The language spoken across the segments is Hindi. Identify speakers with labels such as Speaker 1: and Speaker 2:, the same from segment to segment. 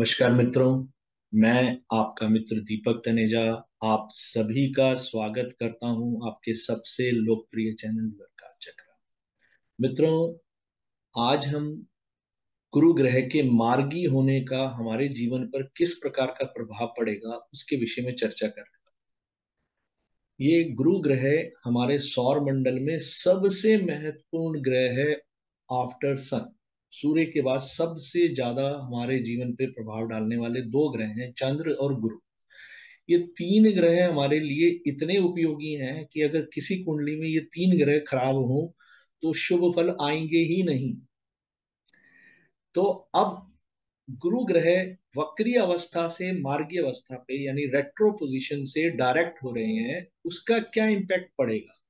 Speaker 1: नमस्कार मित्रों। मैं आपका मित्र दीपक तनेजा आप सभी का स्वागत करता हूं आपके सबसे लोकप्रिय चैनल वर्का चक्र। मित्रों, आज हम गुरु ग्रह के मार्गी होने का हमारे जीवन पर किस प्रकार का प्रभाव पड़ेगा उसके विषय में चर्चा कर रहे हैं। ये गुरु ग्रह हमारे सौर मंडल में सबसे महत्वपूर्ण ग्रह है। आफ्टर सन, सूर्य के बाद सबसे ज्यादा हमारे जीवन पे प्रभाव डालने वाले दो ग्रह हैं, चंद्र और गुरु। ये तीन ग्रह हमारे लिए इतने उपयोगी हैं कि अगर किसी कुंडली में ये तीन ग्रह खराब हो तो शुभ फल आएंगे ही नहीं। तो अब गुरु ग्रह वक्री अवस्था से मार्गी अवस्था पे यानी रेट्रो पोजीशन से डायरेक्ट हो रहे हैं, उसका क्या इम्पैक्ट पड़ेगा।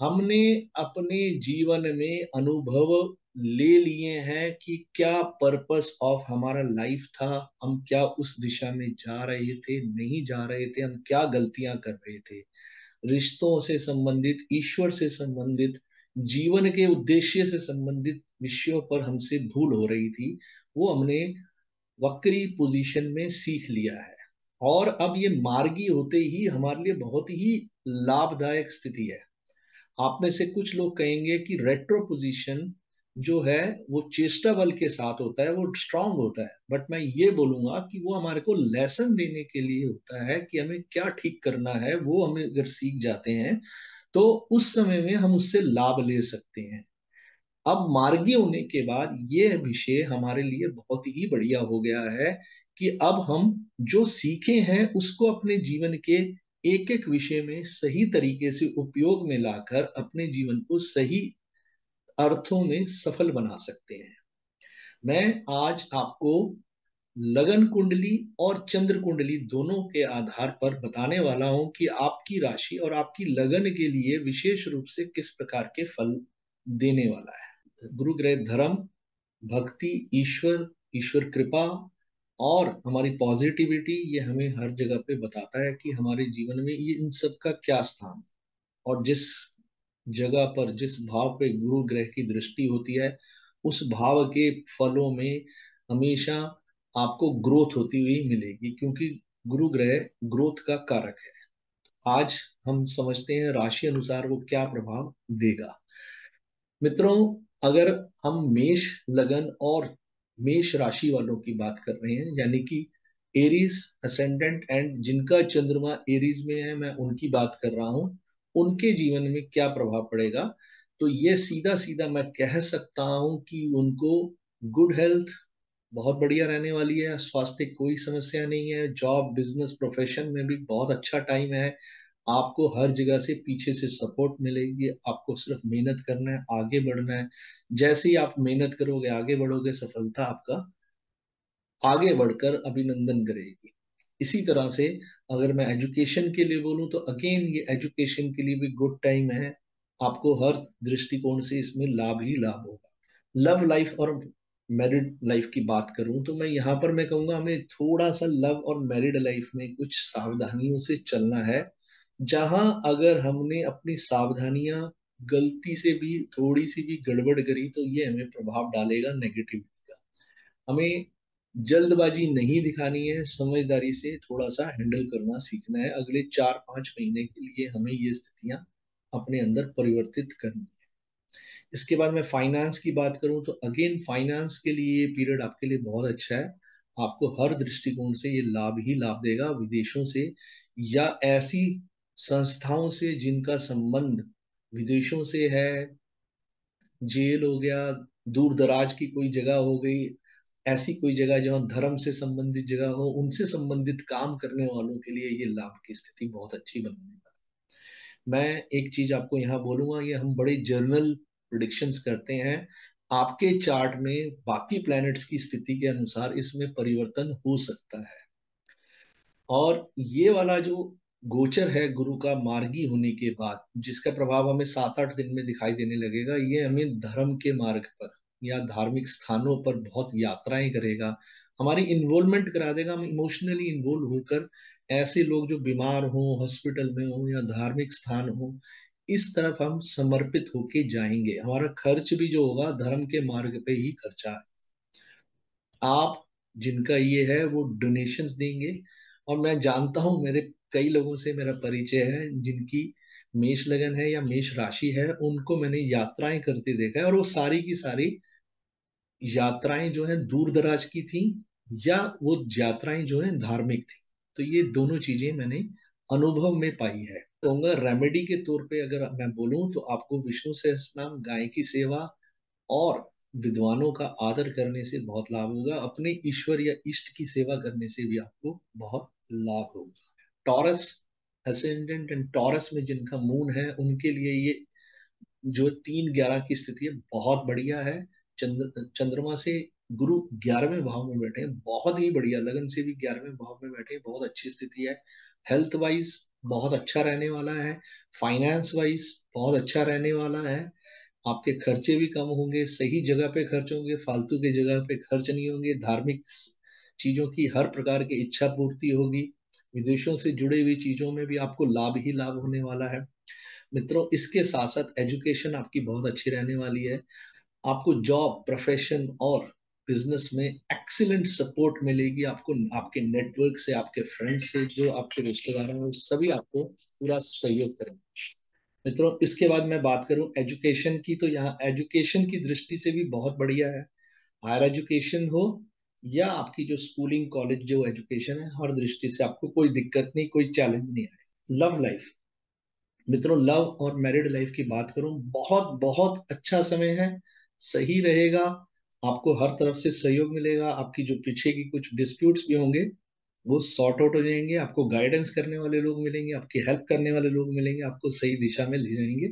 Speaker 1: हमने अपने जीवन में अनुभव ले लिए हैं कि क्या पर्पस ऑफ हमारा लाइफ था, हम क्या उस दिशा में जा रहे थे, नहीं जा रहे थे, हम क्या गलतियां कर रहे थे। रिश्तों से संबंधित, ईश्वर से संबंधित, जीवन के उद्देश्य से संबंधित विषयों पर हमसे भूल हो रही थी, वो हमने वक्री पोजीशन में सीख लिया है। और अब ये मार्गी होते ही हमारे लिए बहुत ही लाभदायक स्थिति है। आप में से कुछ लोग कहेंगे कि रेट्रो पोजीशन जो है वो चेष्टा बल के साथ होता है, वो स्ट्रांग होता है, बट मैं ये बोलूंगा कि वो हमारे को लेसन देने के लिए होता है कि हमें क्या ठीक करना है। वो हमें अगर सीख जाते हैं तो उस समय में हम उससे लाभ ले सकते हैं। अब मार्गी होने के बाद ये विषय हमारे लिए बहुत ही बढ़िया हो गया है कि अब हम जो सीखे हैं उसको अपने जीवन के एक एक विषय में सही तरीके से उपयोग में लाकर अपने जीवन को सही अर्थों में सफल बना सकते हैं। मैं आज आपको लगन कुंडली और चंद्र कुंडली दोनों के आधार पर बताने वाला हूं कि आपकी राशि और आपकी लगन के लिए विशेष रूप से किस प्रकार के फल देने वाला है। गुरु ग्रह धर्म, भक्ति, ईश्वर, ईश्वर कृपा और हमारी पॉजिटिविटी, ये हमें हर जगह पे बताता है कि हमारे जीवन में ये इन सब का क्या स्थान है। और जिस जगह पर, जिस भाव पे गुरु ग्रह की दृष्टि होती है, उस भाव के फलों में हमेशा आपको ग्रोथ होती हुई मिलेगी, क्योंकि गुरु ग्रह ग्रोथ का कारक है। आज हम समझते हैं राशि अनुसार वो क्या प्रभाव देगा। मित्रों, अगर हम मेष लगन और मेष राशि वालों की बात कर रहे हैं, यानी कि एरीज असेंडेंट एंड जिनका चंद्रमा एरीज में है, मैं उनकी बात कर रहा हूं, उनके जीवन में क्या प्रभाव पड़ेगा। तो ये सीधा सीधा मैं कह सकता हूं कि उनको गुड हेल्थ बहुत बढ़िया रहने वाली है, स्वास्थ्य कोई समस्या नहीं है, जॉब बिजनेस प्रोफेशन में भी बहुत अच्छा टाइम है। आपको हर जगह से पीछे से सपोर्ट मिलेगी, आपको सिर्फ मेहनत करना है, आगे बढ़ना है। जैसे ही आप मेहनत करोगे, आगे बढ़ोगे, सफलता आपका आगे बढ़कर अभिनंदन करेगी। इसी तरह से अगर मैं एजुकेशन के लिए बोलूं तो अगेन ये एजुकेशन के लिए भी गुड टाइम है। आपको हर दृष्टिकोण से इसमें लाभ ही लाभ होगा। लव लाइफ और मैरिड लाइफ की बात करूं तो मैं यहाँ पर मैं कहूंगा हमें थोड़ा सा लव और मैरिड लाइफ में कुछ सावधानियों से चलना है। जहां अगर हमने अपनी सावधानियां गलती से भी थोड़ी सी भी गड़बड़ करी तो ये हमें प्रभाव डालेगा नेगेटिविटी का। हमें जल्दबाजी नहीं दिखानी है, समझदारी से थोड़ा सा हैंडल करना सीखना है। अगले 4-5 महीने के लिए हमें ये स्थितियां अपने अंदर परिवर्तित करनी है। इसके बाद मैं फाइनेंस की बात करूं तो अगेन फाइनेंस के लिए ये पीरियड आपके लिए बहुत अच्छा है। आपको हर दृष्टिकोण से ये लाभ ही लाभ देगा। विदेशों से या ऐसी संस्थाओं से जिनका संबंध विदेशों से है, जेल हो गया, दूर दराज की कोई जगह हो गई, ऐसी कोई जगह जहाँ धर्म से संबंधित जगह हो, उनसे संबंधित काम करने वालों के लिए ये लाभ की स्थिति बहुत अच्छी बनने वाली है। मैं एक चीज आपको यहाँ बोलूंगा, ये हम बड़े जर्नल प्रिडिक्शंस करते हैं। आपके चार्ट में बाकी प्लैनेट्स की स्थिति के अनुसार इसमें परिवर्तन हो सकता है। और ये वाला जो गोचर है गुरु का मार्गी होने के बाद, जिसका प्रभाव हमें 7-8 दिन में दिखाई देने लगेगा, ये हमें धर्म के मार्ग पर या धार्मिक स्थानों पर बहुत यात्राएं करेगा, हमारी इन्वॉल्वमेंट करा देगा। हम इमोशनली इन्वॉल्व होकर ऐसे लोग जो बीमार हो, हॉस्पिटल में हो या धार्मिक स्थान हो, इस तरफ हम समर्पित होके जाएंगे। हमारा खर्च भी जो होगा धर्म के मार्ग पे ही खर्चा है। आप जिनका ये है वो डोनेशंस देंगे। और मैं जानता हूं, मेरे कई लोगों से मेरा परिचय है जिनकी मेष लगन है या मेष राशि है, उनको मैंने यात्राएं करते देखा है, और वो सारी की सारी यात्राएं जो है दूर दराज की थी, या वो यात्राएं जो है धार्मिक थी। तो ये दोनों चीजें मैंने अनुभव में पाई है। तो अगर रेमेडी के तौर पे अगर मैं बोलूं तो आपको विष्णु सहस्त्रनाम, गाय की सेवा और विद्वानों का आदर करने से बहुत लाभ होगा। अपने ईश्वर या इष्ट की सेवा करने से भी आपको बहुत लाभ होगा। टॉरस असेंडेंट एंड टॉरस में जिनका मून है, उनके लिए ये जो 3-11 की स्थिति है बहुत बढ़िया है। चंद्रमा से गुरु 11वें भाव में बैठे हैं, बहुत ही बढ़िया। लगन से भी 11वें भाव में बैठे हैं, बहुत अच्छी स्थिति है। हेल्थ वाइज बहुत अच्छा रहने वाला है। फाइनेंस वाइज बहुत अच्छा रहने वाला है। आपके खर्चे भी कम होंगे, सही जगह पे खर्च होंगे, फालतू के जगह पे खर्च नहीं होंगे। धार्मिक चीजों की हर प्रकार की इच्छा पूर्ति होगी। विदेशों से जुड़े हुई चीजों में भी आपको लाभ ही लाभ होने वाला है। मित्रों, इसके साथ साथ एजुकेशन आपकी बहुत अच्छी रहने वाली है। आपको जॉब, प्रोफेशन और बिजनेस में एक्सीलेंट सपोर्ट मिलेगी। आपको आपके नेटवर्क से, आपके फ्रेंड्स से, जो आपके रिश्तेदार हैं, वो सभी आपको पूरा सहयोग करेंगे। मित्रों, इसके बाद मैं बात करूं एजुकेशन की, तो यहाँ एजुकेशन की दृष्टि से भी बहुत बढ़िया है। हायर एजुकेशन हो या आपकी जो स्कूलिंग कॉलेज जो एजुकेशन है, हर दृष्टि से आपको कोई दिक्कत नहीं, कोई चैलेंज नहीं आएगा। लव लाइफ, मित्रों, लव और मैरिड लाइफ की बात करूं, बहुत बहुत अच्छा समय है, सही रहेगा। आपको हर तरफ से सहयोग मिलेगा। आपकी जो पीछे की कुछ डिस्प्यूट्स भी होंगे वो सॉर्ट आउट हो जाएंगे। आपको गाइडेंस करने वाले लोग मिलेंगे, आपकी हेल्प करने वाले लोग मिलेंगे, आपको सही दिशा में ले जाएंगे।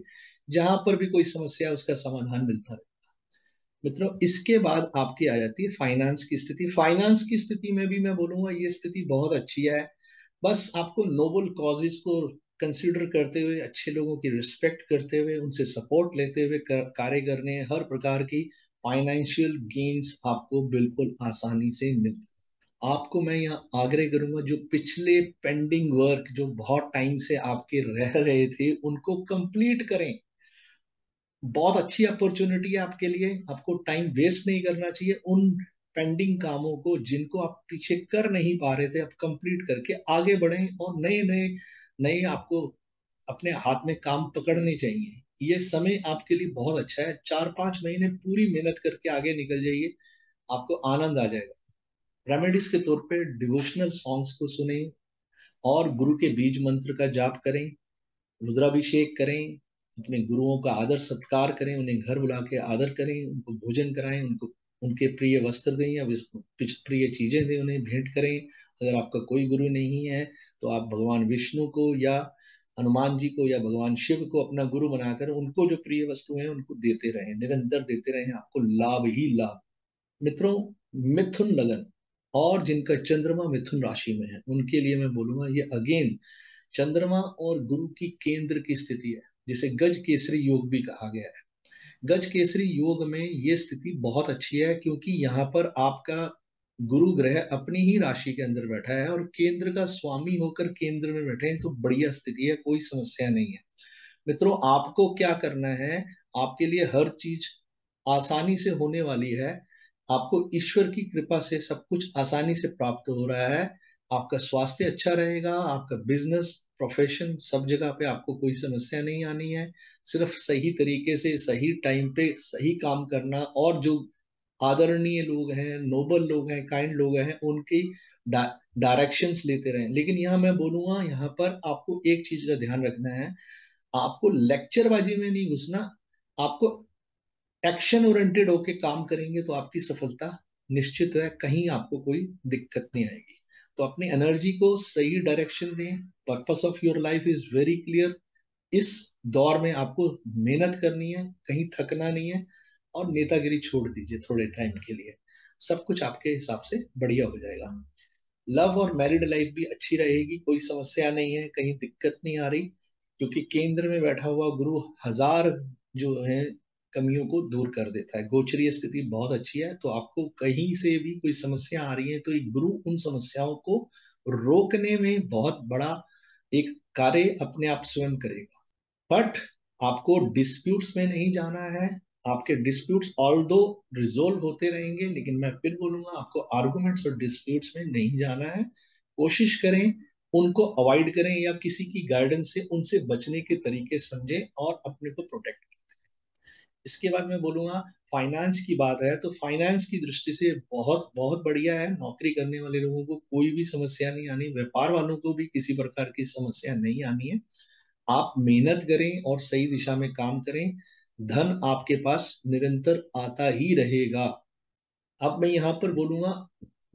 Speaker 1: जहां पर भी कोई समस्या है उसका समाधान मिलता रहे। मित्रों, इसके बाद आपकी आ जाती है फाइनेंस की स्थिति। फाइनेंस की स्थिति में भी मैं बोलूंगा ये स्थिति बहुत अच्छी है। बस आपको नोबल कॉजेज को कंसीडर करते हुए, अच्छे लोगों की रिस्पेक्ट करते हुए, उनसे सपोर्ट लेते हुए कार्य करने हैं। हर प्रकार की फाइनेंशियल गेन्स आपको बिल्कुल आसानी से मिलती है। आपको मैं यहाँ आग्रह करूंगा, जो पिछले पेंडिंग वर्क जो बहुत टाइम से आपके रह रहे थे, उनको कंप्लीट करें। बहुत अच्छी अपॉर्चुनिटी है आपके लिए। आपको टाइम वेस्ट नहीं करना चाहिए। उन पेंडिंग कामों को जिनको आप पीछे कर नहीं पा रहे थे, आप कंप्लीट करके आगे बढ़ें, और नए नए नए आपको अपने हाथ में काम पकड़ने चाहिए। ये समय आपके लिए बहुत अच्छा है। 4-5 महीने पूरी मेहनत करके आगे निकल जाइए, आपको आनंद आ जाएगा। रेमेडीज के तौर पे डिवोशनल सॉन्ग्स को सुने, और गुरु के बीज मंत्र का जाप करें, रुद्राभिषेक करें, अपने गुरुओं का आदर सत्कार करें, उन्हें घर बुला के आदर करें, उनको भोजन कराएं, उनको उनके प्रिय वस्त्र दें या प्रिय चीजें दें, उन्हें भेंट करें। अगर आपका कोई गुरु नहीं है तो आप भगवान विष्णु को या हनुमान जी को या भगवान शिव को अपना गुरु बनाकर उनको जो प्रिय वस्तु हैं उनको देते रहें, निरंतर देते रहें, आपको लाभ ही लाभ। मित्रों, मिथुन लगन और जिनका चंद्रमा मिथुन राशि में है, उनके लिए मैं बोलूंगा ये अगेन चंद्रमा और गुरु की केंद्र की स्थिति है, जिसे गज केसरी योग भी कहा गया है। गज केसरी योग में ये स्थिति बहुत अच्छी है, क्योंकि यहाँ पर आपका गुरु ग्रह अपनी ही राशि के अंदर बैठा है और केंद्र का स्वामी होकर केंद्र में बैठे हैं। तो बढ़िया स्थिति है, कोई समस्या नहीं है। मित्रों, आपको क्या करना है, आपके लिए हर चीज आसानी से होने वाली है। आपको ईश्वर की कृपा से सब कुछ आसानी से प्राप्त हो रहा है। आपका स्वास्थ्य अच्छा रहेगा, आपका बिजनेस, प्रोफेशन, सब जगह पे आपको कोई समस्या नहीं आनी है। सिर्फ सही तरीके से सही टाइम पे सही काम करना, और जो आदरणीय लोग हैं, नोबल लोग हैं, काइंड लोग हैं, उनकी डायरेक्शंस लेते रहें। लेकिन यहाँ मैं बोलूंगा, यहाँ पर आपको एक चीज का ध्यान रखना है। आपको लेक्चरबाजी में नहीं घुसना। आपको एक्शन ओरिएंटेड होके काम करेंगे तो आपकी सफलता निश्चित है, कहीं आपको कोई दिक्कत नहीं आएगी। तो अपनी एनर्जी को सही डायरेक्शन दें। Purpose of your life is very clear. इस दौर में आपको मेहनत करनी है, कहीं थकना नहीं है, और नेतागिरी छोड़ दीजिए थोड़े टाइम के लिए। सब कुछ आपके हिसाब से बढ़िया हो जाएगा। लव और मैरिड लाइफ भी अच्छी रहेगी, कोई समस्या नहीं है, कहीं दिक्कत नहीं आ रही, क्योंकि केंद्र में बैठा हुआ गुरु हजार जो है कमियों को दूर कर देता है। गोचरीय स्थिति बहुत अच्छी है, तो आपको कहीं से भी कोई समस्या आ रही है तो एक गुरु उन समस्याओं को रोकने में बहुत बड़ा एक कार्य अपने आप स्वयं करेगा। बट आपको डिस्प्यूट्स में नहीं जाना है। आपके डिस्प्यूट्स ऑल्दो रिजोल्व होते रहेंगे, लेकिन मैं फिर बोलूंगा आपको आर्गुमेंट्स और डिस्प्यूट्स में नहीं जाना है। कोशिश करें उनको अवॉइड करें या किसी की गाइडेंस से उनसे बचने के तरीके समझें और अपने को प्रोटेक्ट करें। इसके बाद मैं बोलूंगा फाइनेंस की बात है तो फाइनेंस की दृष्टि से बहुत बहुत बढ़िया है। नौकरी करने वाले लोगों को कोई भी समस्या नहीं आनी, व्यापार वालों को भी किसी प्रकार की समस्या नहीं आनी है। आप मेहनत करें और सही दिशा में काम करें, धन आपके पास निरंतर आता ही रहेगा। अब मैं यहाँ पर बोलूंगा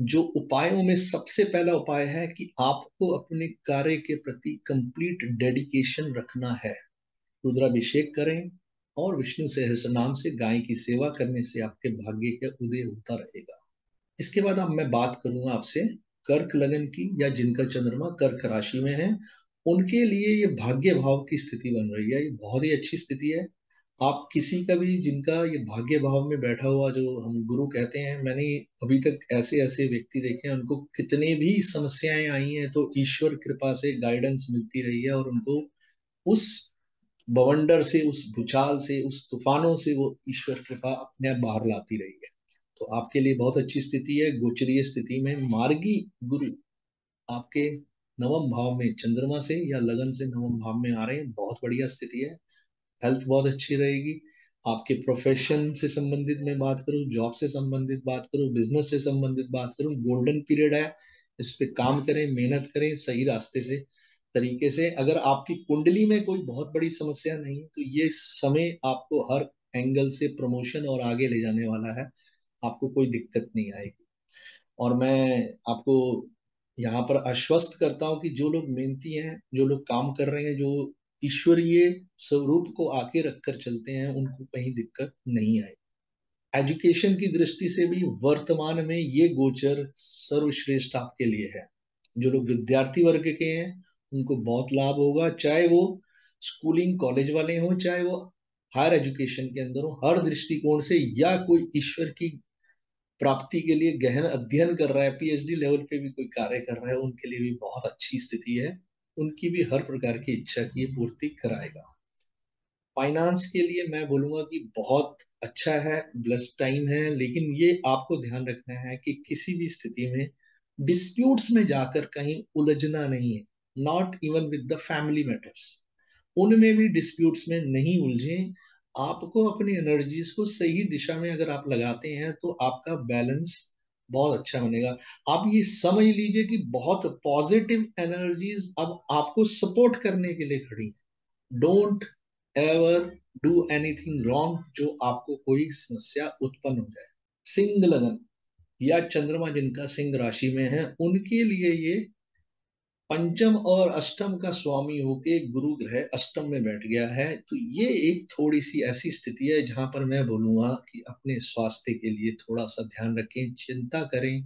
Speaker 1: जो उपायों में सबसे पहला उपाय है कि आपको अपने कार्य के प्रति कंप्लीट डेडिकेशन रखना है। रुद्राभिषेक करें और विष्णु सहस्त्र नाम से गाय की सेवा करने से आपके भाग्य का उदय होता रहेगा। इसके बाद अब मैं बात करूंगा आपसे कर्क लगन की, या जिनका चंद्रमा कर्क राशि में है उनके लिए ये भाग्य भाव की स्थिति बन रही है। ये बहुत ही अच्छी स्थिति है। आप किसी का भी जिनका ये भाग्य भाव में बैठा हुआ, जो हम गुरु कहते हैं, मैंने अभी तक ऐसे ऐसे व्यक्ति देखे हैं, उनको कितने भी समस्याएं आई हैं तो ईश्वर कृपा से गाइडेंस मिलती रही है और उनको उस बवंडर से, उस भूचाल से, उस तूफानों से वो ईश्वर कृपा अपने आप बाहर लाती रही है। तो आपके लिए बहुत अच्छी स्थिति है। गोचरीय स्थिति में मार्गी गुरु आपके नवम भाव में चंद्रमा से या लगन से नवम भाव में आ रहे हैं, बहुत बढ़िया स्थिति है। हेल्थ बहुत अच्छी रहेगी। आपके प्रोफेशन से संबंधित मैं बात करूं, जॉब से संबंधित बात करूं, बिजनेस से संबंधित बात करूं, गोल्डन पीरियड है। इस पे काम करें, मेहनत करें सही रास्ते से तरीके से। अगर आपकी कुंडली में कोई बहुत बड़ी समस्या नहीं तो ये समय आपको हर एंगल से प्रमोशन और आगे ले जाने वाला है। आपको कोई दिक्कत नहीं आएगी। और मैं आपको यहाँ पर आश्वस्त करता हूँ कि जो लोग मेहनती हैं, जो लोग काम कर रहे हैं, जो ईश्वरीय स्वरूप को आके रखकर चलते हैं, उनको कहीं दिक्कत नहीं आए। एजुकेशन की दृष्टि से भी वर्तमान में ये गोचर सर्वश्रेष्ठ आपके लिए है। जो लोग विद्यार्थी वर्ग के हैं उनको बहुत लाभ होगा, चाहे वो स्कूलिंग कॉलेज वाले हों, चाहे वो हायर एजुकेशन के अंदर हो, हर दृष्टिकोण से, या कोई ईश्वर की प्राप्ति के लिए गहन अध्ययन कर रहा है, पीएचडी लेवल पे भी कोई कार्य कर रहा है, उनके लिए भी बहुत अच्छी स्थिति है। उनकी भी हर प्रकार की इच्छा की पूर्ति कराएगा। फाइनेंस के लिए मैं बोलूंगा कि बहुत अच्छा है, ब्लेस्ड टाइम है, लेकिन ये आपको ध्यान रखना है कि किसी भी स्थिति में डिस्प्यूट्स में जाकर कहीं उलझना नहीं है। Not even with the family matters, उनमें भी डिस्प्यूट्स में नहीं उलझे। आपको अपनी एनर्जीज को सही दिशा में अगर आप लगाते हैं तो आपका बैलेंस बहुत अच्छा बनेगा। आप ये समझ लीजिए कि बहुत पॉजिटिव एनर्जीज अब आपको सपोर्ट करने के लिए खड़ी हैं। Don't ever do anything wrong जो आपको कोई समस्या उत्पन्न हो जाए। सिंह लगन या चंद्रमा जिनका सिंह राशि में है उनके लिए ये पंचम और अष्टम का स्वामी होके गुरु ग्रह अष्टम में बैठ गया है। तो ये एक थोड़ी सी ऐसी स्थिति है जहां पर मैं बोलूंगा कि अपने स्वास्थ्य के लिए थोड़ा सा ध्यान रखें, चिंता करें,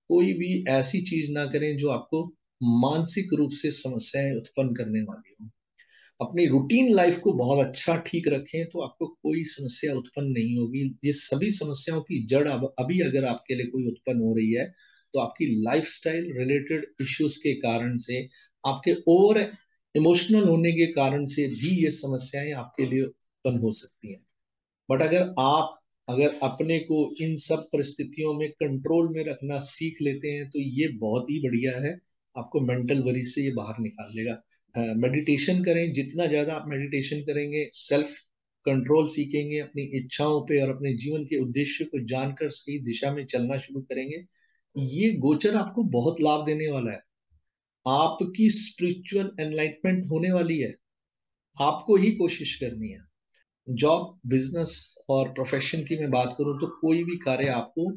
Speaker 1: कोई भी ऐसी चीज ना करें जो आपको मानसिक रूप से समस्याएं उत्पन्न करने वाली हो। अपनी रूटीन लाइफ को बहुत अच्छा ठीक रखें तो आपको कोई समस्या उत्पन्न नहीं होगी। ये सभी समस्याओं की जड़ अब अभी अगर आपके लिए कोई उत्पन्न हो रही है तो आपकी लाइफस्टाइल रिलेटेड इश्यूज के कारण से, आपके ओवर इमोशनल होने के कारण से भी ये समस्याएं आपके लिए उत्पन्न हो सकती हैं। बट अगर अपने को इन सब परिस्थितियों में कंट्रोल में रखना सीख लेते हैं तो ये बहुत ही बढ़िया है। आपको मेंटल वरी से ये बाहर निकाल लेगा। मेडिटेशन करें, जितना ज्यादा आप मेडिटेशन करेंगे, सेल्फ कंट्रोल सीखेंगे, अपनी इच्छाओं पे और अपने जीवन के उद्देश्य को जानकर सही दिशा में चलना शुरू करेंगे, ये गोचर आपको बहुत लाभ देने वाला है। आपकी स्पिरिचुअल एनलाइटमेंट होने वाली है, आपको ही कोशिश करनी है। जॉब, बिजनेस और प्रोफेशन की मैं बात करूं तो कोई भी कार्य आपको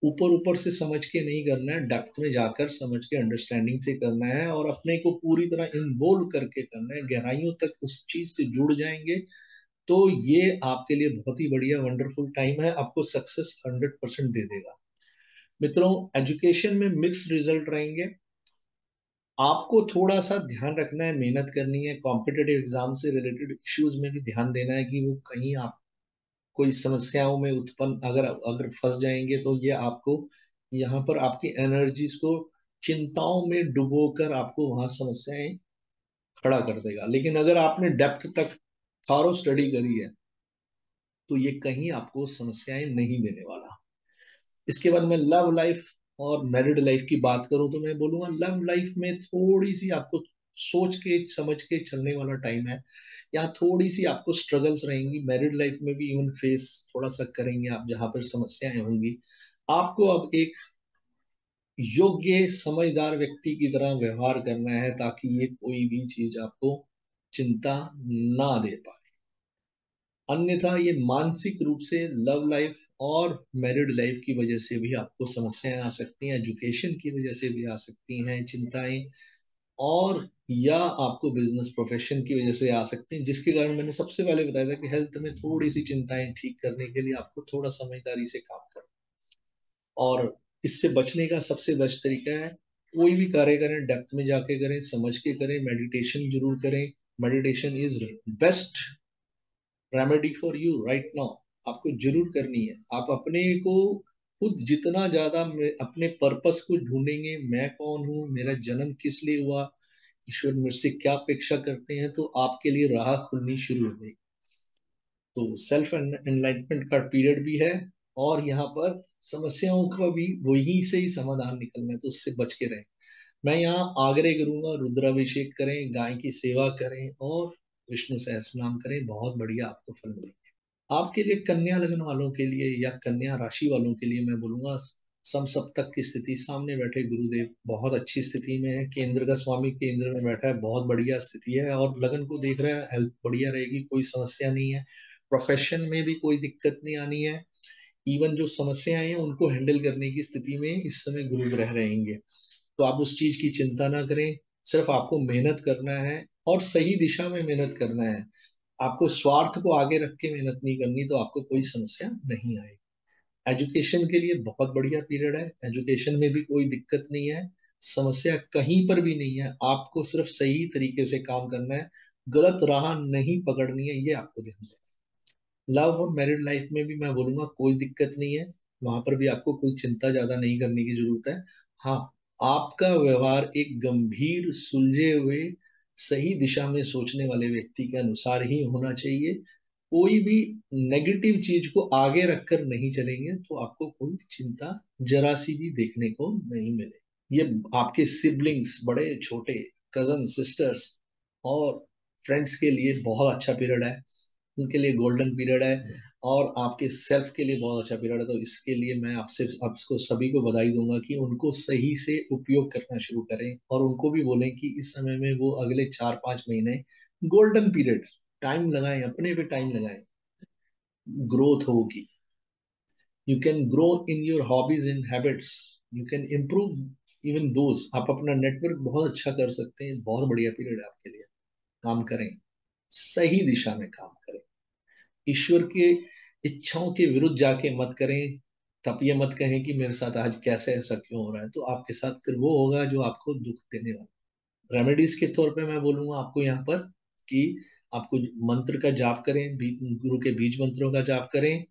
Speaker 1: ऊपर ऊपर से समझ के नहीं करना है, डेप्थ में जाकर समझ के अंडरस्टैंडिंग से करना है और अपने को पूरी तरह इन्वॉल्व करके करना है, गहराइयों तक उस चीज से जुड़ जाएंगे तो ये आपके लिए बहुत ही बढ़िया वंडरफुल टाइम है, आपको सक्सेस 100% दे देगा। मित्रों, एजुकेशन में मिक्स रिजल्ट रहेंगे। आपको थोड़ा सा ध्यान रखना है, मेहनत करनी है, कॉम्पिटेटिव एग्जाम से रिलेटेड इश्यूज में भी ध्यान देना है कि वो कहीं आप कोई समस्याओं में उत्पन्न अगर अगर फंस जाएंगे तो ये आपको यहाँ पर आपकी एनर्जीज को चिंताओं में डुबोकर आपको वहां समस्याएं खड़ा कर देगा। लेकिन अगर आपने डेप्थ तक थारो स्टडी करी है तो ये कहीं आपको समस्याएं नहीं देने वाला। इसके बाद मैं लव लाइफ और मैरिड लाइफ की बात करूं तो मैं बोलूंगा लव लाइफ में थोड़ी सी आपको सोच के समझ के चलने वाला टाइम है। यहाँ थोड़ी सी आपको स्ट्रगल्स रहेंगी, मैरिड लाइफ में भी इवन फेस थोड़ा सा करेंगे आप, जहां पर समस्याएं होंगी। आपको अब एक योग्य समझदार व्यक्ति की तरह व्यवहार करना है ताकि ये कोई भी चीज आपको चिंता ना दे पाए। अन्यथा ये मानसिक रूप से लव लाइफ और मैरिड लाइफ की वजह से भी आपको समस्याएं आ सकती हैं, एजुकेशन की वजह से भी आ सकती हैं चिंताएं, और या आपको बिजनेस प्रोफेशन की वजह से आ सकती हैं, जिसके कारण मैंने सबसे पहले बताया था कि हेल्थ में थोड़ी सी चिंताएं ठीक करने के लिए आपको थोड़ा समझदारी से काम करना। और इससे बचने का सबसे बेस्ट तरीका है, कोई भी कार्य करें डेप्थ में जाके करें, समझ के करें, मेडिटेशन जरूर करें। Meditation is best remedy for you right now. आपको जरूर करनी है। आप अपने को खुद जितना ज्यादा अपने पर्पस को ढूंढेंगे, मैं कौन हूँ, मेरा जन्म किस लिए हुआ, ईश्वर मुझसे क्या अपेक्षा करते हैं, तो आपके लिए राह खुलनी शुरू हो गई। तो सेल्फ एनलाइटमेंट का पीरियड भी है, और यहाँ पर समस्याओं का भी वही से ही समाधान निकलना है, तो उससे बच के रहें। मैं यहाँ आग्रह करूंगा, रुद्राभिषेक करें, गाय की सेवा करें और विष्णु सहस्त्रनाम करें, बहुत बढ़िया आपको फल मिलेगा। आपके लिए कन्या लगन वालों के लिए या कन्या राशि वालों के लिए मैं बोलूंगा सम सप्तक की स्थिति, सामने बैठे गुरुदेव बहुत अच्छी स्थिति में है, केंद्र का स्वामी केंद्र में बैठा है, बहुत बढ़िया स्थिति है, और लगन को देख रहा है, हेल्थ बढ़िया रहेगी, कोई समस्या नहीं है, प्रोफेशन में भी कोई दिक्कत नहीं आनी है। इवन जो समस्याएं हैं उनको हैंडल करने की स्थिति में इस समय गुरु ग्रह रहेंगे, तो आप उस चीज की चिंता ना करें। सिर्फ आपको मेहनत करना है और सही दिशा में मेहनत करना है। आपको स्वार्थ को आगे रख के मेहनत नहीं करनी, तो आपको कोई समस्या नहीं आएगी। एजुकेशन के लिए बहुत बढ़िया पीरियड है, एजुकेशन में भी कोई दिक्कत नहीं है, समस्या कहीं पर भी नहीं है। आपको सिर्फ सही तरीके से काम करना है, गलत राह नहीं पकड़नी है, ये आपको ध्यान देना है। लव और मैरिड लाइफ में भी मैं बोलूंगा कोई दिक्कत नहीं है, वहां पर भी आपको कोई चिंता ज्यादा नहीं करने की जरूरत है। हाँ, आपका व्यवहार एक गंभीर सुलझे हुए सही दिशा में सोचने वाले व्यक्ति के अनुसार ही होना चाहिए। कोई भी नेगेटिव चीज को आगे रखकर नहीं चलेंगे तो आपको कोई चिंता जरा सी भी देखने को नहीं मिले। ये आपके सिबलिंग्स, बड़े छोटे, कजन, सिस्टर्स और फ्रेंड्स के लिए बहुत अच्छा पीरियड है, उनके लिए गोल्डन पीरियड है, और आपके सेल्फ के लिए बहुत अच्छा पीरियड है। तो इसके लिए मैं आपसे आपको सभी को बधाई दूंगा कि उनको सही से उपयोग करना शुरू करें, और उनको भी बोलें कि इस समय में वो अगले 4-5 महीने गोल्डन पीरियड, टाइम लगाएं, अपने पे टाइम लगाएं, ग्रोथ होगी। You can grow in your hobbies and habits, you can improve even those, आप अपना नेटवर्क बहुत अच्छा कर सकते हैं। बहुत बढ़िया पीरियड है आपके लिए, काम करें, सही दिशा में काम करें, ईश्वर के इच्छाओं के विरुद्ध जाके मत करें। तब ये मत कहें कि मेरे साथ आज कैसे ऐसा क्यों हो रहा है, तो आपके साथ फिर वो होगा जो आपको दुख देने वाला। रेमेडीज के तौर पे मैं बोलूंगा आपको यहाँ पर कि आपको मंत्र का जाप करें, गुरु के बीज मंत्रों का जाप करें,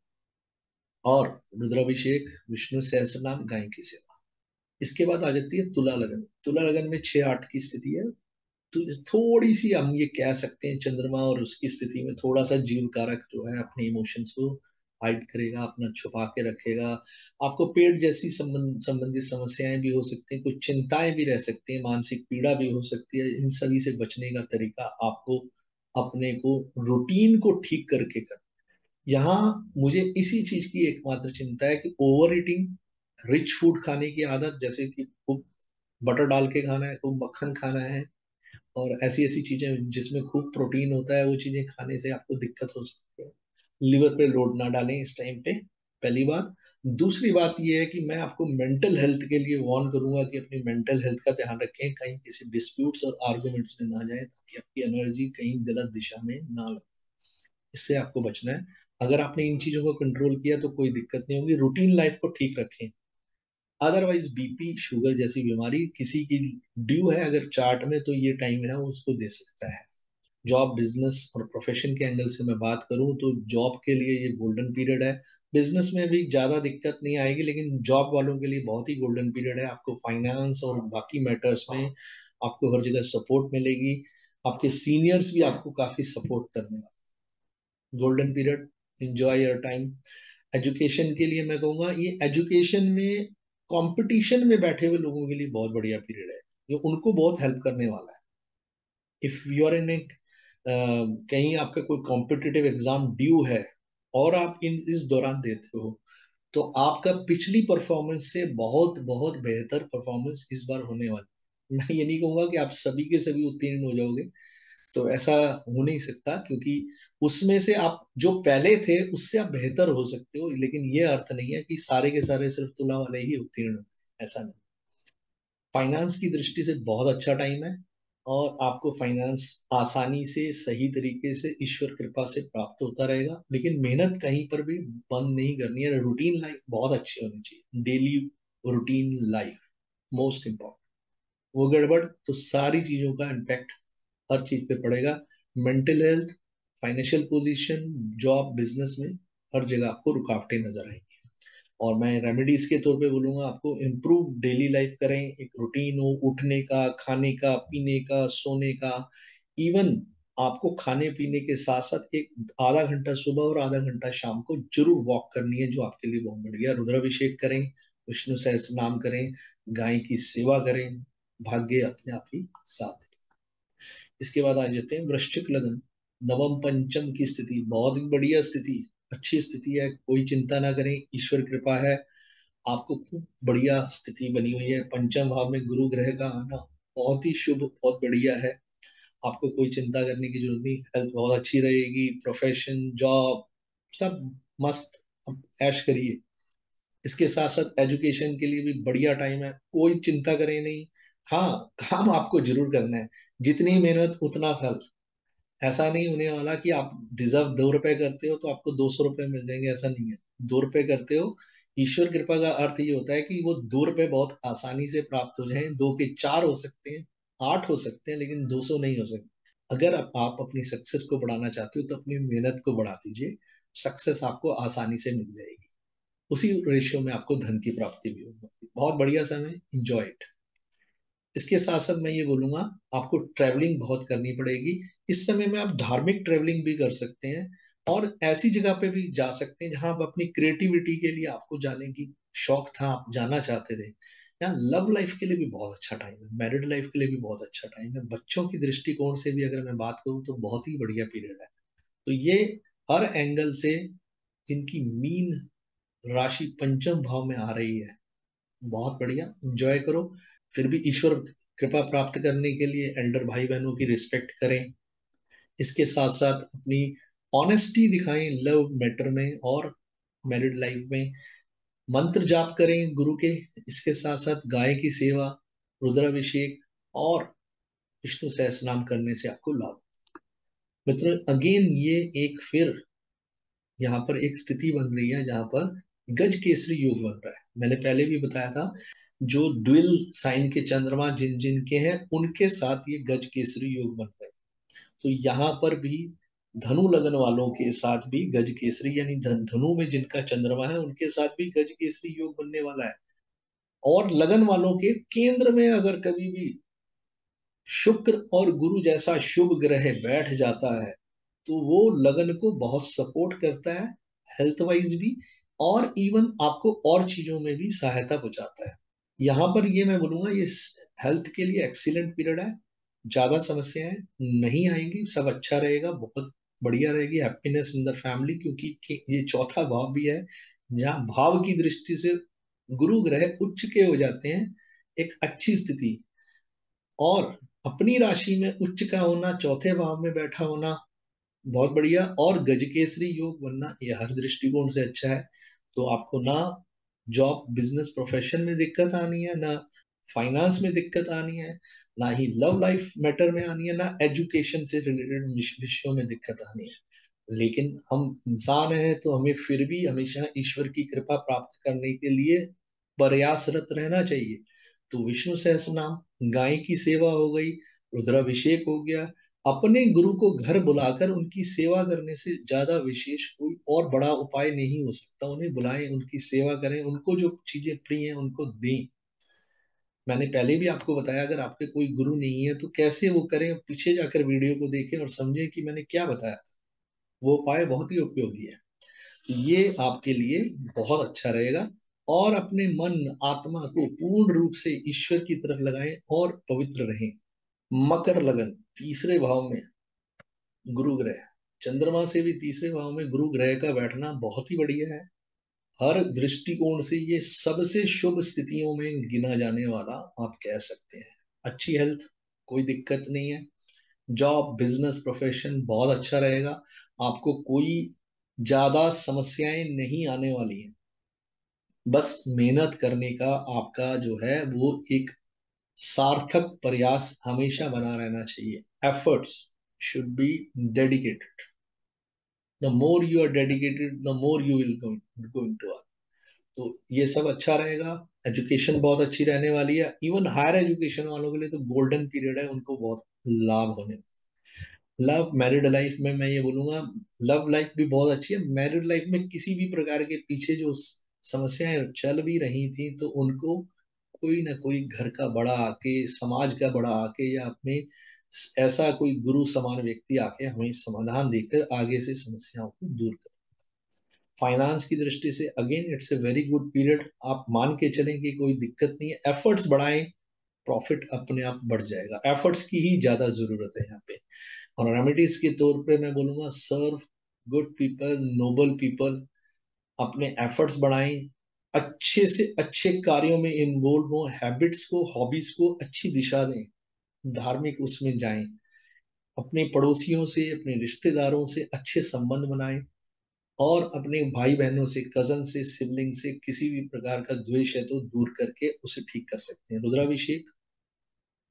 Speaker 1: और रुद्राभिषेक, विष्णु सहस्त्रनाम, गाय की सेवा। इसके बाद आ जाती है तुला लगन। तुला लगन में 6-8 की स्थिति है, तो थोड़ी सी हम ये कह सकते हैं चंद्रमा और उसकी स्थिति में थोड़ा सा जीव कारक जो है अपने इमोशंस को हाइड करेगा, अपना छुपा के रखेगा। आपको पेट जैसी संबंधित समस्याएं भी हो सकती हैं, कुछ चिंताएं भी रह सकती हैं, मानसिक पीड़ा भी हो सकती है। इन सभी से बचने का तरीका आपको अपने को रूटीन को ठीक करके कर। यहाँ मुझे इसी चीज की एकमात्र चिंता है कि ओवर ईटिंग, रिच फूड खाने की आदत, जैसे कि खूब बटर डाल के खाना है, खूब मक्खन खाना है, और ऐसी ऐसी चीजें जिसमें खूब प्रोटीन होता है, वो चीजें खाने से आपको दिक्कत हो सकती है। लिवर पे लोड ना डालें इस टाइम पे, पहली बात। दूसरी बात ये है कि मैं आपको मेंटल हेल्थ के लिए वार्न करूंगा कि अपनी मेंटल हेल्थ का ध्यान रखें, कहीं किसी डिस्प्यूट्स और आर्गुमेंट्स में ना जाए, ताकि आपकी एनर्जी कहीं गलत दिशा में ना लगे। इससे आपको बचना है। अगर आपने इन चीजों को कंट्रोल किया तो कोई दिक्कत नहीं होगी। रूटीन लाइफ को ठीक रखें। अदरवाइज बीपी शुगर जैसी बीमारी किसी की ड्यू है अगर चार्ट में, तो ये टाइम है वो उसको दे सकता है। जॉब, बिजनेस और प्रोफेशन के एंगल से मैं बात करूं तो जॉब के लिए ये गोल्डन पीरियड है। बिजनेस में भी ज्यादा दिक्कत नहीं आएगी, लेकिन जॉब वालों के लिए बहुत ही गोल्डन पीरियड है। आपको फाइनेंस और बाकी मैटर्स में आपको हर जगह सपोर्ट मिलेगी। आपके सीनियर्स भी आपको काफी सपोर्ट करने वाले। Golden period enjoy your time. Education के लिए मैं कहूँगा ये एजुकेशन में कंपटीशन में बैठे हुए लोगों के लिए बहुत बढ़िया पीरियड है, जो उनको बहुत हेल्प करने वाला है। इफ यू आर इन एक कहीं आपका कोई कॉम्पिटिटिव एग्जाम ड्यू है और आप इन इस दौरान देते हो, तो आपका पिछली परफॉर्मेंस से बहुत बहुत बेहतर परफॉर्मेंस इस बार होने वाली। मैं ये नहीं कहूंगा कि आप सभी के सभी उत्तीर्ण हो जाओगे, तो ऐसा हो नहीं सकता, क्योंकि उसमें से आप जो पहले थे उससे आप बेहतर हो सकते हो, लेकिन ये अर्थ नहीं है कि सारे के सारे सिर्फ तुला वाले ही उत्तीर्ण होंगे, ऐसा नहीं। फाइनेंस की दृष्टि से बहुत अच्छा टाइम है, और आपको फाइनेंस आसानी से सही तरीके से ईश्वर कृपा से प्राप्त होता रहेगा, लेकिन मेहनत कहीं पर भी बंद नहीं करनी है। रूटीन लाइफ बहुत अच्छी होनी चाहिए, daily routine life most important. वो गड़बड़ तो सारी चीजों का इम्पैक्ट हर चीज पे पड़ेगा। Mental health, financial position, job, business में हर जगह आपको रुकावटें नजर आएंगी। और मैं रेमेडीज के तौर पे बोलूंगा, आपको इम्प्रूव डेली लाइफ करें, एक रूटीन हो उठने का, खाने का, पीने का, सोने का। इवन आपको खाने पीने के साथ साथ एक आधा घंटा सुबह और आधा घंटा शाम को जरूर वॉक करनी है, जो आपके लिए बहुत बढ़िया। रुद्राभिषेक करें, विष्णु सहस्त्र नाम करें, गाय की सेवा करें, भाग्य अपने आप ही साथ देगा। इसके बाद आ जाते हैं वृश्चिक लगन। नवम पंचम की स्थिति बहुत ही बढ़िया स्थिति है, अच्छी स्थिति है, कोई चिंता ना करें, ईश्वर कृपा है। आपको खूब बढ़िया स्थिति बनी हुई है। पंचम भाव में गुरु ग्रह का आना बहुत ही शुभ, बहुत बढ़िया है। आपको कोई चिंता करने की जरूरत नहीं, हेल्थ बहुत अच्छी रहेगी, प्रोफेशन, जॉब सब मस्त, अब ऐश करिए। इसके साथ साथ एजुकेशन के लिए भी बढ़िया टाइम है, कोई चिंता करें नहीं। हाँ, काम आपको जरूर करना है, जितनी मेहनत उतना फल। ऐसा नहीं होने वाला कि आप डिजर्व 2 रुपए करते हो तो आपको 200 रुपए मिल जाएंगे, ऐसा नहीं है। 2 रुपए करते हो, ईश्वर कृपा का अर्थ ये होता है कि वो 2 रुपए बहुत आसानी से प्राप्त हो जाएं। दो के चार हो सकते हैं, 8 हो सकते हैं, लेकिन 200 नहीं हो सकते। अगर आप अपनी सक्सेस को बढ़ाना चाहते हो तो अपनी मेहनत को बढ़ा दीजिए, सक्सेस आपको आसानी से मिल जाएगी। उसी रेशियो में आपको धन की प्राप्ति भी होगी। बहुत बढ़िया समय, इंजॉय इट। इसके साथ साथ मैं ये बोलूंगा, आपको ट्रैवलिंग बहुत करनी पड़ेगी। इस समय में आप धार्मिक ट्रैवलिंग भी कर सकते हैं, और ऐसी जगह पे भी जा सकते हैं जहां आप अपनी क्रिएटिविटी के लिए, आपको जाने की शौक था, आप जाना चाहते थे। यहाँ लव लाइफ के लिए भी बहुत अच्छा टाइम है, मैरिड लाइफ के लिए भी बहुत अच्छा टाइम है, बच्चों की दृष्टिकोण से भी अगर मैं बात करूँ तो बहुत ही बढ़िया पीरियड है। तो ये हर एंगल से, जिनकी मीन राशि पंचम भाव में आ रही है, बहुत बढ़िया, एंजॉय करो। फिर भी ईश्वर कृपा प्राप्त करने के लिए एल्डर भाई बहनों की रिस्पेक्ट करें। इसके साथ साथ अपनी ऑनेस्टी दिखाएं लव मैटर में और मैरिड लाइफ में। मंत्र जाप करें गुरु के। इसके साथ साथ गाय की सेवा, रुद्राभिषेक और विष्णु सहस्त्र नाम करने से आपको लाभ। मित्र, अगेन ये एक फिर यहाँ पर एक स्थिति बन रही है जहां पर गज केसरी योग बन रहा है। मैंने पहले भी बताया था, जो ड्विल साइन के चंद्रमा जिन जिन के हैं उनके साथ ये गज केसरी योग बन रहे हैं। तो यहाँ पर भी धनु लगन वालों के साथ भी गज केसरी, यानी धनु में जिनका चंद्रमा है उनके साथ भी गज केसरी योग बनने वाला है। और लगन वालों के केंद्र में अगर कभी भी शुक्र और गुरु जैसा शुभ ग्रह बैठ जाता है, तो वो लगन को बहुत सपोर्ट करता है, हेल्थ वाइज भी, और इवन आपको और चीजों में भी सहायता पहुंचाता है। यहाँ पर ये मैं बोलूंगा, ये हेल्थ के लिए एक्सीलेंट पीरियड है। ज्यादा समस्याएं नहीं आएंगी, सब अच्छा रहेगा, बहुत बढ़िया रहेगी, हैप्पीनेस इन द फैमिली, क्योंकि ये चौथा भाव भी है जहाँ भाव की दृष्टि से गुरु ग्रह उच्च के हो जाते हैं, एक अच्छी स्थिति। और अपनी राशि में उच्च का होना, चौथे भाव में बैठा होना, बहुत बढ़िया। और गजकेसरी योग बनना, ये हर दृष्टिकोण से अच्छा है। तो आपको ना जॉब, बिजनेस, प्रोफेशन में दिक्कत आनी है, ना फाइनेंस में दिक्कत आनी है, ना ही लव लाइफ मैटर में आनी है, ना एजुकेशन से रिलेटेड विषयों में दिक्कत आनी है। लेकिन हम इंसान हैं तो हमें फिर भी हमेशा ईश्वर की कृपा प्राप्त करने के लिए प्रयासरत रहना चाहिए। तो विष्णु सहस्त्र नाम, गाय की सेवा हो गई, रुद्राभिषेक हो गया। अपने गुरु को घर बुलाकर उनकी सेवा करने से ज्यादा विशेष कोई और बड़ा उपाय नहीं हो सकता। उन्हें बुलाएं, उनकी सेवा करें, उनको जो चीजें प्रिय हैं उनको दें। मैंने पहले भी आपको बताया, अगर आपके कोई गुरु नहीं है तो कैसे वो करें, पीछे जाकर वीडियो को देखें और समझें कि मैंने क्या बताया था। वो उपाय बहुत ही उपयोगी है। ये आपके लिए बहुत अच्छा रहेगा। और अपने मन आत्मा को पूर्ण रूप से ईश्वर की तरफ लगाएं और पवित्र रहें। मकर लगन, तीसरे भाव में गुरु ग्रह, चंद्रमा से भी तीसरे भाव में गुरु ग्रह का बैठना बहुत ही बढ़िया है। हर दृष्टिकोण से ये सबसे शुभ स्थितियों में गिना जाने वाला आप कह सकते हैं। अच्छी हेल्थ, कोई दिक्कत नहीं है। जॉब, बिजनेस, प्रोफेशन बहुत अच्छा रहेगा। आपको कोई ज्यादा समस्याएं नहीं आने वाली हैं। बस मेहनत करने का आपका जो है वो एक सार्थक प्रयास हमेशा बना रहना चाहिए। Efforts should be dedicated. The more you are dedicated, the more you will going to earn. तो ये सब अच्छा रहेगा। एजुकेशन बहुत अच्छी रहने वाली है। इवन हायर एजुकेशन वालों के लिए तो गोल्डन पीरियड है, उनको बहुत लाभ होने। लव मैरिड लाइफ में मैं ये बोलूंगा, लव लाइफ भी बहुत अच्छी है। मैरिड लाइफ में किसी भी प्रकार के पीछे जो समस्याएं चल भी रही थी, तो उनको कोई ना कोई घर का बड़ा आके, समाज का बड़ा आके, या अपने ऐसा कोई गुरु समान व्यक्ति आके हमें समाधान देकर आगे से समस्याओं को दूर कर। फाइनेंस की दृष्टि से again it's a very good period. आप मान के चलें कि कोई दिक्कत नहीं है। एफर्ट्स बढ़ाएं, प्रॉफिट अपने आप बढ़ जाएगा। एफर्ट्स की ही ज्यादा जरूरत है यहाँ पे। और रेमेडीज के तौर पे मैं बोलूंगा, सर्व गुड पीपल, नोबल पीपल। अपने एफर्ट्स बढ़ाएं, अच्छे से अच्छे कार्यों में इन्वॉल्व हो, हैबिट्स को, हॉबीज को अच्छी दिशा दें, धार्मिक उसमें जाएं। अपने पड़ोसियों से, अपने रिश्तेदारों से अच्छे संबंध बनाएं। और अपने भाई बहनों से, कजन से, सिबलिंग से किसी भी प्रकार का द्वेष है तो दूर करके उसे ठीक कर सकते हैं। रुद्राभिषेक,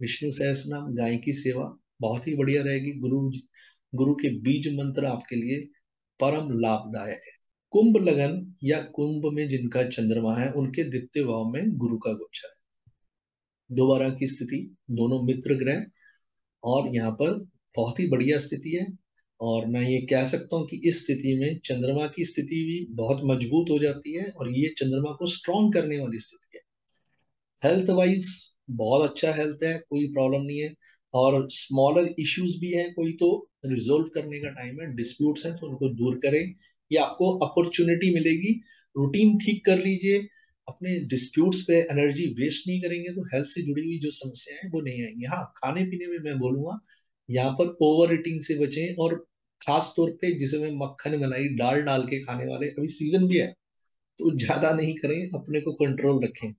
Speaker 1: विष्णु सहस्त्र नाम, गाय की सेवा बहुत ही बढ़िया रहेगी। गुरु के बीज मंत्र आपके लिए परम लाभदायक है। कुंभ लगन या कुंभ में जिनका चंद्रमा है, उनके द्वितीय भाव में गुरु का गोचर है। दोबारा की स्थिति, दोनों मित्र ग्रह, और यहाँ पर बहुत ही बढ़िया स्थिति है। और मैं ये कह सकता हूँ कि इस स्थिति में चंद्रमा की स्थिति भी बहुत मजबूत हो जाती है, और ये चंद्रमा को स्ट्रॉन्ग करने वाली स्थिति है। हेल्थ वाइज बहुत अच्छा हेल्थ है, कोई प्रॉब्लम नहीं है। और स्मॉलर इश्यूज भी है कोई, तो रिजोल्व करने का टाइम है। डिस्प्यूट्स हैं तो उनको दूर करें, ये आपको अपॉर्चुनिटी मिलेगी। रूटीन ठीक कर लीजिए। अपने डिस्प्यूट्स पे एनर्जी वेस्ट नहीं करेंगे तो हेल्थ से जुड़ी हुई जो समस्याएं हैं वो नहीं आएंगी। हाँ, खाने पीने में मैं बोलूंगा यहाँ पर ओवर ईटिंग से बचें। और खास तौर पे जिसमें मक्खन मलाई डाल डाल के खाने वाले, अभी सीजन भी है, तो ज्यादा नहीं करें, अपने को कंट्रोल रखें।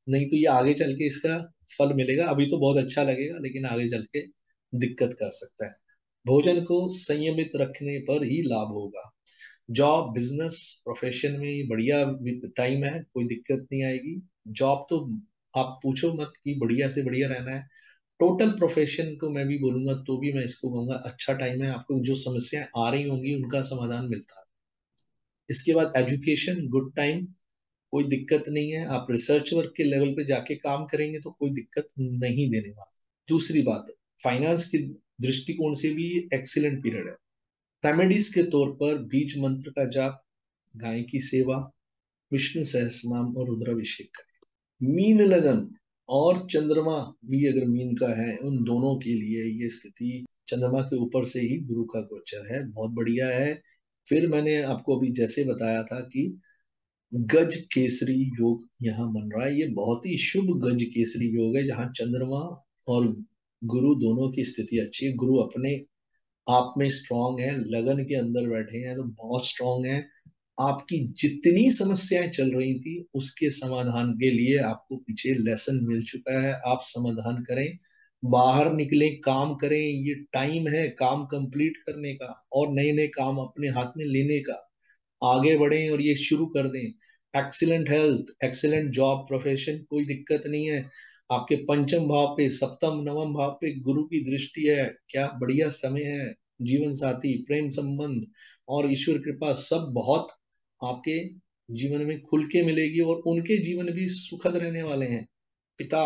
Speaker 1: नहीं तो ये आगे चल के इसका फल मिलेगा। अभी तो बहुत अच्छा लगेगा, लेकिन आगे चल के दिक्कत कर सकता है। भोजन को संयमित रखने पर ही लाभ होगा। जॉब, बिजनेस, प्रोफेशन में ये बढ़िया टाइम है, कोई दिक्कत नहीं आएगी। जॉब तो आप पूछो मत, कि बढ़िया से बढ़िया रहना है। टोटल प्रोफेशन को मैं भी बोलूंगा तो भी मैं इसको कहूंगा अच्छा टाइम है। आपको जो समस्याएं आ रही होंगी उनका समाधान मिलता है। इसके बाद एजुकेशन, गुड टाइम, कोई दिक्कत नहीं है। आप रिसर्च वर्क के लेवल पे जाके काम करेंगे तो कोई दिक्कत नहीं देने वाला। दूसरी बात, फाइनेंस की दृष्टिकोण से भी एक्सीलेंट पीरियड है। रेमेडीज के तौर पर बीज मंत्र का जाप, गाय की सेवा, विष्णु सहस्रनाम और रुद्राभिषेक करें। मीन लगन और चंद्रमा भी अगर मीन का है, उन दोनों के लिए ये स्थिति, चंद्रमा के ऊपर से ही गुरु का गोचर है, बहुत बढ़िया है। फिर मैंने आपको अभी जैसे बताया था कि गज केसरी योग यहाँ बन रहा है। ये बहुत ही शुभ गज केसरी योग है, जहाँ चंद्रमा और गुरु दोनों की स्थिति अच्छी है। गुरु अपने आप में स्ट्रांग है, लगन के अंदर बैठे हैं तो बहुत स्ट्रांग है। आपकी जितनी समस्याएं चल रही थी उसके समाधान के लिए आपको पीछे लेसन मिल चुका है। आप समाधान करें, बाहर निकले, काम करें। ये टाइम है काम कंप्लीट करने का और नए नए काम अपने हाथ में लेने का। आगे बढ़ें और ये शुरू कर दें। Excellent health, excellent job, profession, कोई दिक्कत नहीं है। आपके पंचम भाव पे, सप्तम नवम भाव पे गुरु की दृष्टि है। क्या बढ़िया समय है। जीवन साथी, प्रेम संबंध और ईश्वर कृपा सब बहुत आपके जीवन में खुल के मिलेगी, और उनके जीवन भी सुखद रहने वाले हैं। पिता,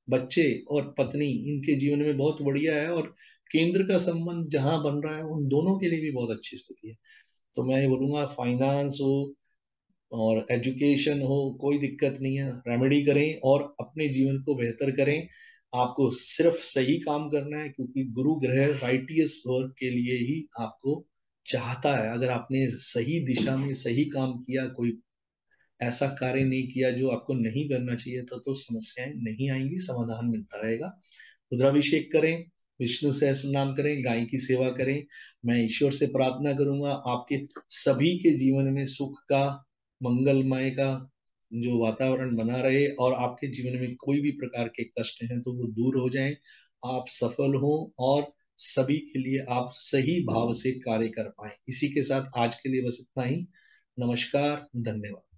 Speaker 1: बच्चे और पत्नी, इनके जीवन में बहुत बढ़िया है। और केंद्र का संबंध जहां बन रहा है उन दोनों के लिए भी बहुत अच्छी स्थिति है। तो मैं ये बोलूंगा, फाइनेंस हो और एजुकेशन हो, कोई दिक्कत नहीं है। रेमेडी करें और अपने जीवन को बेहतर करें। आपको सिर्फ सही काम करना है, क्योंकि गुरु ग्रह राइटियस वर्क के लिए ही आपको चाहता है, अगर आपने सही दिशा में सही काम किया, कोई ऐसा कार्य नहीं किया जो आपको नहीं करना चाहिए था, तो समस्याएं नहीं आएंगी, समाधान मिलता रहेगा। रुद्राभिषेक करें, विष्णु सहस्त्र नाम करें, गाय की सेवा करें। मैं ईश्वर से प्रार्थना करूंगा आपके सभी के जीवन में सुख का, मंगलमय का जो वातावरण बना रहे, और आपके जीवन में कोई भी प्रकार के कष्ट हैं तो वो दूर हो जाएं, आप सफल हो, और सभी के लिए आप सही भाव से कार्य कर पाए। इसी के साथ आज के लिए बस इतना ही। नमस्कार, धन्यवाद।